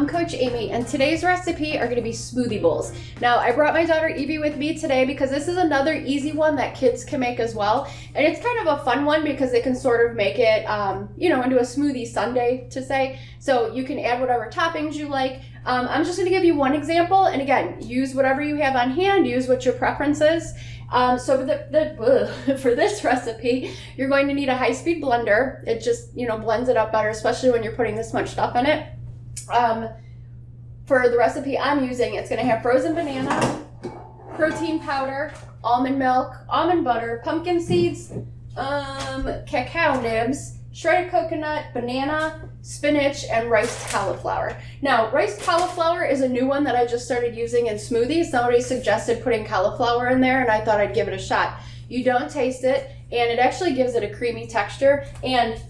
I'm Coach Amy, and today's recipe are going to be smoothie bowls. Now, I brought my daughter Evie with me today because this is another easy one that kids can make as well. And it's kind of a fun one because they can sort of make it, into a smoothie sundae, to say. So you can add whatever toppings you like. I'm just going to give you one example. And again, use whatever you have on hand, use what your preference is. So for this recipe, you're going to need a high-speed blender. It just, blends it up better, especially when you're putting this much stuff in it. For the recipe I'm using, it's going to have frozen banana, protein powder, almond milk, almond butter, pumpkin seeds, cacao nibs, shredded coconut, banana, spinach, and riced cauliflower. Now, riced cauliflower is a new one that I just started using in smoothies. Somebody suggested putting cauliflower in there, and I thought I'd give it a shot. You don't taste it, and it actually gives it a creamy texture, and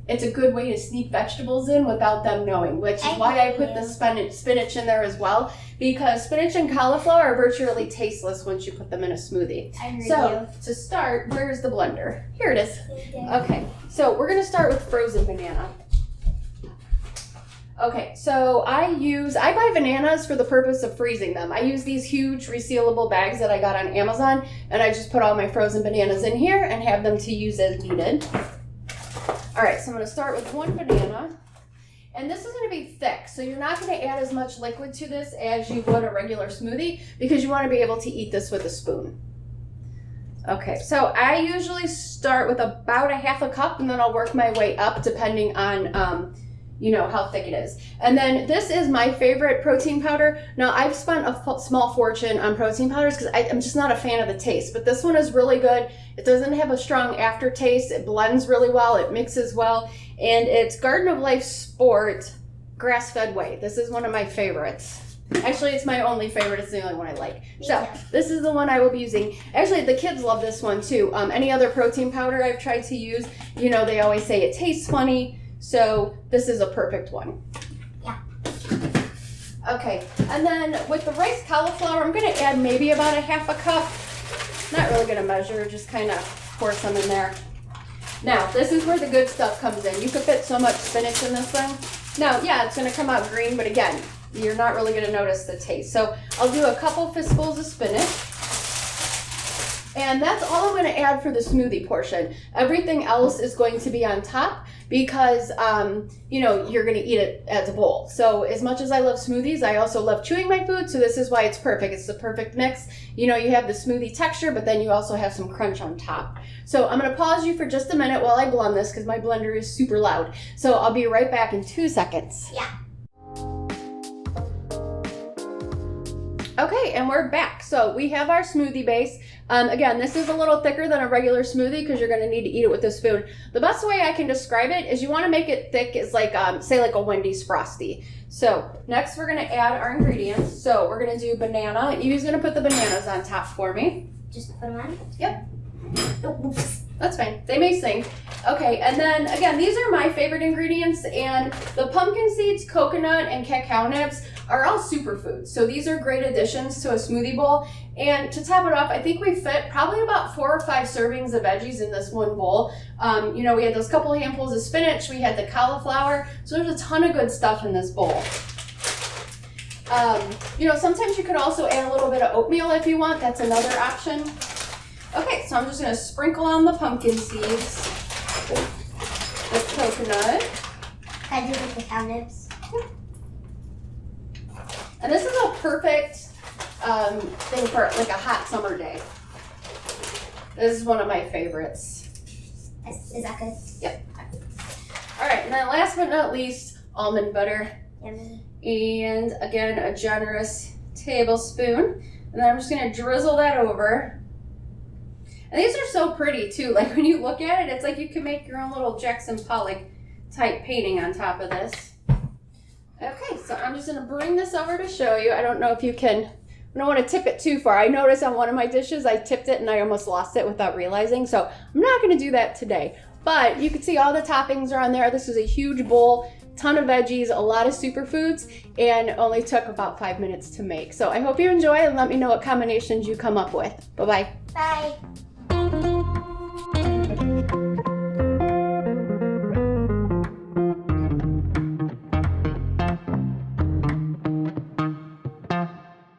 it's a good way to sneak vegetables in without them knowing, which is why I put the spinach in there as well, because spinach and cauliflower are virtually tasteless once you put them in a smoothie. So, to start, where's the blender? Here it is. Okay, so we're going to start with frozen banana. Okay, so I buy bananas for the purpose of freezing them. I use these huge resealable bags that I got on Amazon, and I just put all my frozen bananas in here and have them to use as needed. All right, so I'm going to start with one banana, and this is going to be thick, so you're not going to add as much liquid to this as you would a regular smoothie because you want to be able to eat this with a spoon. Okay, so I usually start with about a half a cup, and then I'll work my way up depending on how thick it is. And then this is my favorite protein powder. Now, I've spent a small fortune on protein powders because I'm just not a fan of the taste, but this one is really good. It doesn't have a strong aftertaste. It blends really well. It mixes well. And it's Garden of Life Sport grass-fed whey. This is one of my favorites. Actually, it's my only favorite. It's the only one I like. So this is the one I will be using. Actually, the kids love this one too. Any other protein powder I've tried to use, they always say it tastes funny. So this is a perfect one. Yeah. Okay, and then with the riced cauliflower, I'm going to add maybe about a half a cup. Not really going to measure, just kind of pour some in there. Now, this is where the good stuff comes in. You could fit so much spinach in this thing. Now, yeah, it's going to come out green, but again, you're not really going to notice the taste. So I'll do a couple fistfuls of spinach. And that's all I'm going to add for the smoothie portion. Everything else is going to be on top because, you're going to eat it as a bowl. So as much as I love smoothies, I also love chewing my food. So this is why it's perfect. It's the perfect mix. You have the smoothie texture, but then you also have some crunch on top. So I'm going to pause you for just a minute while I blend this because my blender is super loud. So I'll be right back in 2 seconds. Yeah. Okay, and we're back. So we have our smoothie base. Again, this is a little thicker than a regular smoothie because you're going to need to eat it with a spoon. The best way I can describe it is you want to make it thick is like, say like a Wendy's Frosty. So next we're going to add our ingredients. So we're going to do banana. Evie's going to put the bananas on top for me. Just put them on? Yep. Oops. That's fine. They may sing. Okay, and then again, these are my favorite ingredients, and the pumpkin seeds, coconut, and cacao nibs are all superfoods. So these are great additions to a smoothie bowl. And to top it off, I think we fit probably about 4 or 5 servings of veggies in this one bowl. We had those couple handfuls of spinach, we had the cauliflower, so there's a ton of good stuff in this bowl. Sometimes you could also add a little bit of oatmeal if you want. That's another option. Okay, so I'm just going to sprinkle on the pumpkin seeds, the coconut. Can I do the cacao nibs? And this is a perfect thing for like a hot summer day. This is one of my favorites. Is that good? Yep. All right, and then last but not least, almond butter. Yummy. And again, a generous tablespoon. And then I'm just going to drizzle that over. And these are so pretty too. Like when you look at it, it's like you can make your own little Jackson Pollock type painting on top of this. Okay, so I'm just going to bring this over to show you. I don't know if you can, I don't want to tip it too far. I noticed on one of my dishes, I tipped it and I almost lost it without realizing. So I'm not going to do that today. But you can see all the toppings are on there. This is a huge bowl, ton of veggies, a lot of superfoods, and only took about 5 minutes to make. So I hope you enjoy and let me know what combinations you come up with. Bye-bye. Bye.